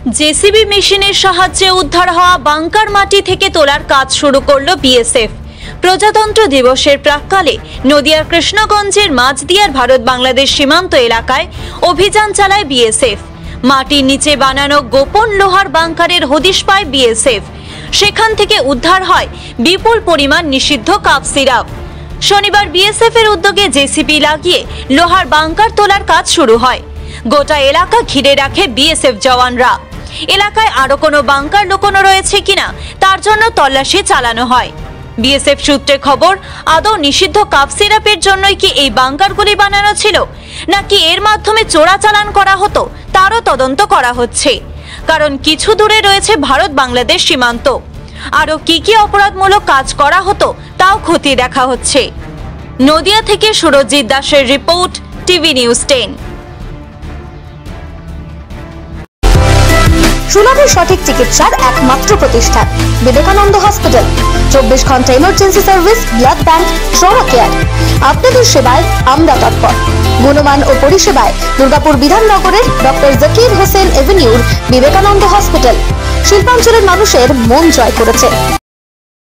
JCB মেশিনের সাহায্যে উদ্ধার হওয়া বাংকার মাটি থেকে তোলার কাজ শুরু করলো বিএসএফ। প্রজাতন্ত্র দিবসের প্রাক্কালে নদিয়ার কৃষ্ণগঞ্জের মাঝদিয়ার ভারত বাংলাদেশ সীমান্ত এলাকায় অভিযান চালায় বিএসএফ। মাটির নিচে বানানো গোপন লোহার বাংকারের হদিশ পায় বিএসএফ। সেখান থেকে উদ্ধার হয় বিপুল পরিমাণ নিষিদ্ধ কাপ সিরাপ। শনিবার বিএসএফ এর উদ্যোগে জেসিবি লাগিয়ে লোহার বাংকার তোলার কাজ শুরু হয়। গোটা এলাকা ঘিরে রাখে বিএসএফ জওয়ানরা। এলাকায় আরো কোনো বাংকার লুকোনো রয়েছে কিনা তার জন্য তল্লাশি চালানো হয়। বিএসএফ সূত্রে খবর, আদৌ নিষিদ্ধ কাপ সিরাপের জন্যই কি এই বাংকারগুলি বানানো ছিল, নাকি এর মাধ্যমে চোরাচালান করা হতো তারও তদন্ত করা হচ্ছে। কারণ কিছু দূরে রয়েছে ভারত বাংলাদেশ সীমান্ত। আরো কি কি অপরাধমূলক কাজ করা হতো তাও খতিয়ে দেখা হচ্ছে। নদিয়া থেকে সুরজিৎ দাসের রিপোর্ট, টিভি নিউজ 10। সুলভে সঠিক চিকিৎসার একমাত্র প্রতিষ্ঠান বিবেকানন্দ হসপিটাল। 24 ঘন্টা emergency service, blood bank, trauma care. আপনাদের সেবায় আমরা তৎপর। গুণমান ও পরিষেবায় দুর্গাপুর বিধাননগরের ডক্টর জাকির হোসেন এভিনিউর বিবেকানন্দ হসপিটাল শিল্পাঞ্চলের মানুষের মন জয় করেছে।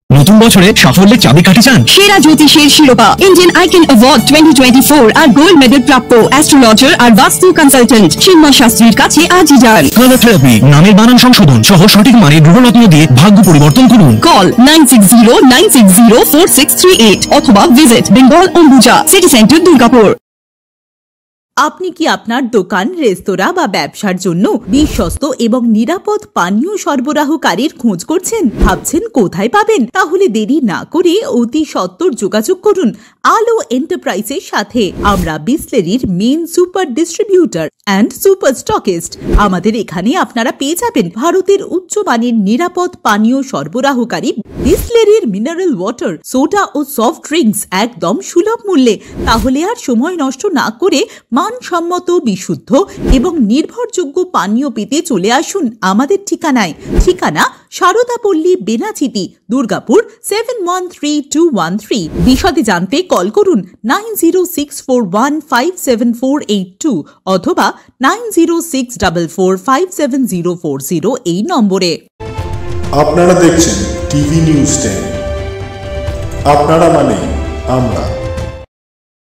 নতুন বছরে সাফল্যের চাবিকাঠি চান? সেরা জ্যোতিষের শিরোপা, ইন্ডিয়ান আইকন অ্যাওয়ার্ড 2024 আর গোল্ড মেডেল প্রাপ্ত অ্যাস্ট্রোলজার আর বাস্তু কনসালটেন্ট চিন্ময় শাস্ত্রীর কাছে আজই যান। কালার থেরাপি, নামের বানান সংশোধন সহ সঠিক মানের গ্রহরত্ন দিয়ে ভাগ্য পরিবর্তন করুন। কল 9609604638 অথবা visit Bengal Ambuja city centre, Durgapur. আপনি কি আপনার দোকান, রেস্তোরাঁ বা ব্যবসার জন্য বিশ্বস্ত এবং নিরাপদ পানীয় সরবরাহকারীর খোঁজ করছেন? ভাবছেন কোথায় পাবেন? তাহলে দেরি না করে অতি সত্বর যোগাযোগ করুন আলো এন্টারপ্রাইজের সাথে। আমরা বিসলেরির main super distributor and super stockist. আমাদের এখানে আপনারা পেয়ে যাবেন ভারতের উচ্চমানের নিরাপদ পানীয় সরবরাহকারী বিসলেরির মিনারেল ওয়াটার, সোডা ও সফট ড্রিঙ্কস একদম সুলভ মূল্যে। তাহলে আর সময় নষ্ট না করে মানসম্মত, বিশুদ্ধ এবং নির্ভরযোগ্য পানীয় পেতে চলে আসুন আমাদের ঠিকানায়। ঠিকানা সারদাপল্লী, বেনাচিতি, দুর্গাপুর 713213। বিশদে জানতে কল করুন 9064157482 অথবা 9064457040 এই নম্বরে। আপনারা দেখছেন টিভি নিউজ 10। আপনারা মানে আমরা।